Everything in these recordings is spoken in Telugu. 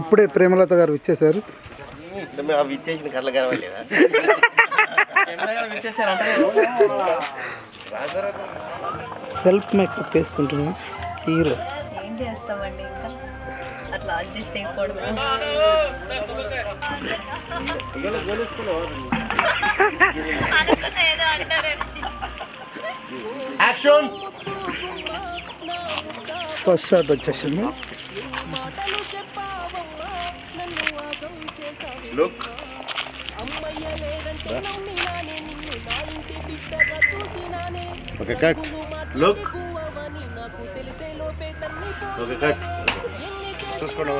ఇప్పుడే ప్రేమలత గారు ఇచ్చేశారు. సెల్ఫ్ మేకప్ వేసుకుంటున్నా హీరో. ఏం చేస్తామండి ఇంకా అట్లా అడ్జస్ట్ అయిపోవడం. ఫస్ట్ షాట్ వచ్చేసింది. Look okay cut. Look okay cut. చూసుకోండి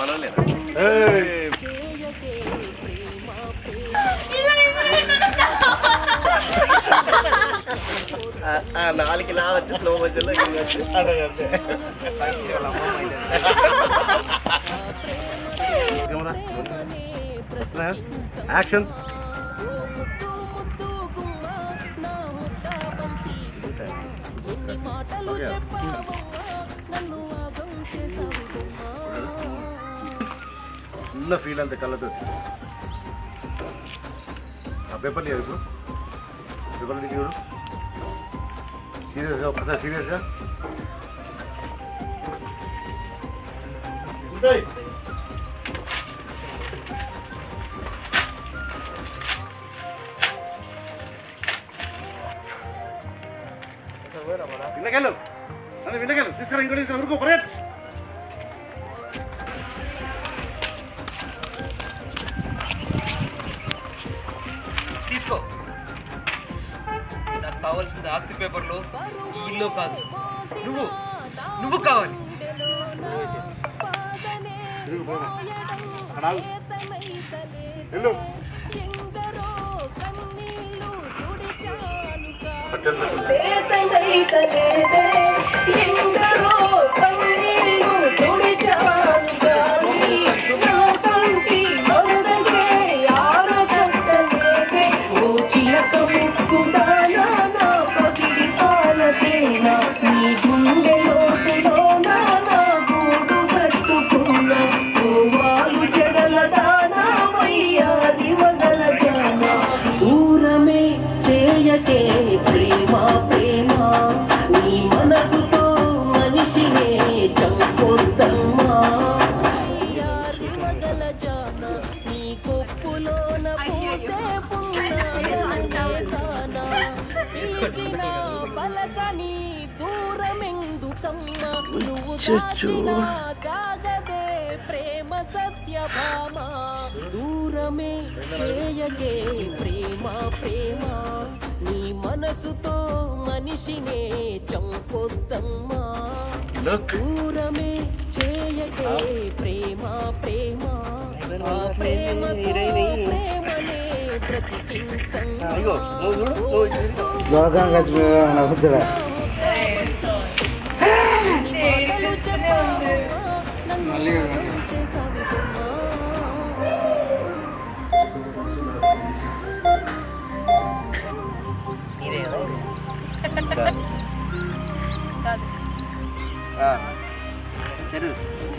మనలేదా నాలుగు ఇలా వచ్చి స్లో మధ్యలో యాక్షన్. చిన్న ఫీల్ అంతే కళ్ళతో. ఆ పేపర్ లేదు ఇప్పుడు. పేపర్ చూడు సీరియస్గా, ఒక్కసారి సీరియస్గా. వినకెళ్ళు అదే వినకెళ్ళు. తీసుకురా ఇంకోటి తీసుకురా. ఉరుకో పరేట్. తీసుకో. నాకు కావాల్సింది ఆస్తి పేపర్లు, ఈ ఇల్లు కాదు. నువ్వు కావాలి. ప్రేమ సత్యభామ దూరమే చేయగే ప్రేమ ప్రేమ నీ మనసుతో మనిషినే చంపొద్దమ్మా. దూరమే చేయగే ప్రేమ ప్రేమ ఆ ప్రేమతో ప్రేమనే బ్రతికించమ్మా.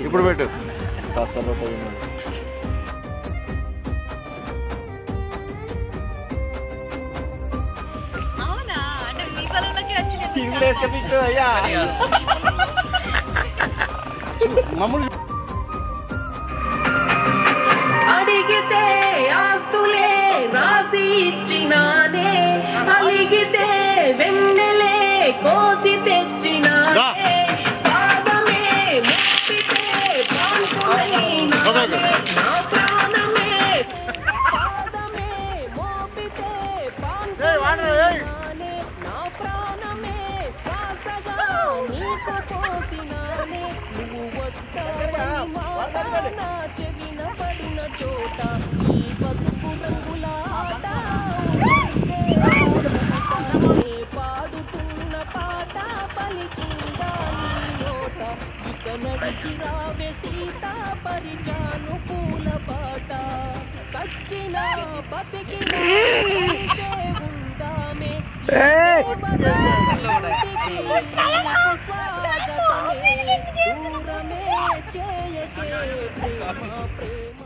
ఇప్పుడు పెట్టు. అవునా అంటే మీ పనులకి వచ్చింది. అడిగితే ఆస్తులే రాసి ఇచ్చినానే, అలిగితే వెన్నెలే కోసి తెచ్చినానే, పాదమే మోపితే పాంకులైనానే, నా ప్రాణమే పాదమే మోపితే పాంకులైనానే, నా ప్రాణమే శ్వాసగా నీకు పోసినానే, నువ్వు వస్తావని మాట నా చెవిన పడిన చోట ఈ బతుకు రంగుల ఆట పాడుతున్న పాట పలికిందా నీ నోట, ఇక నడిచి రావే సీత పరిచాను పూల బాట, సచ్చిన బతికిన ఉందామే చేయకే ప్రేమ ప్రేమ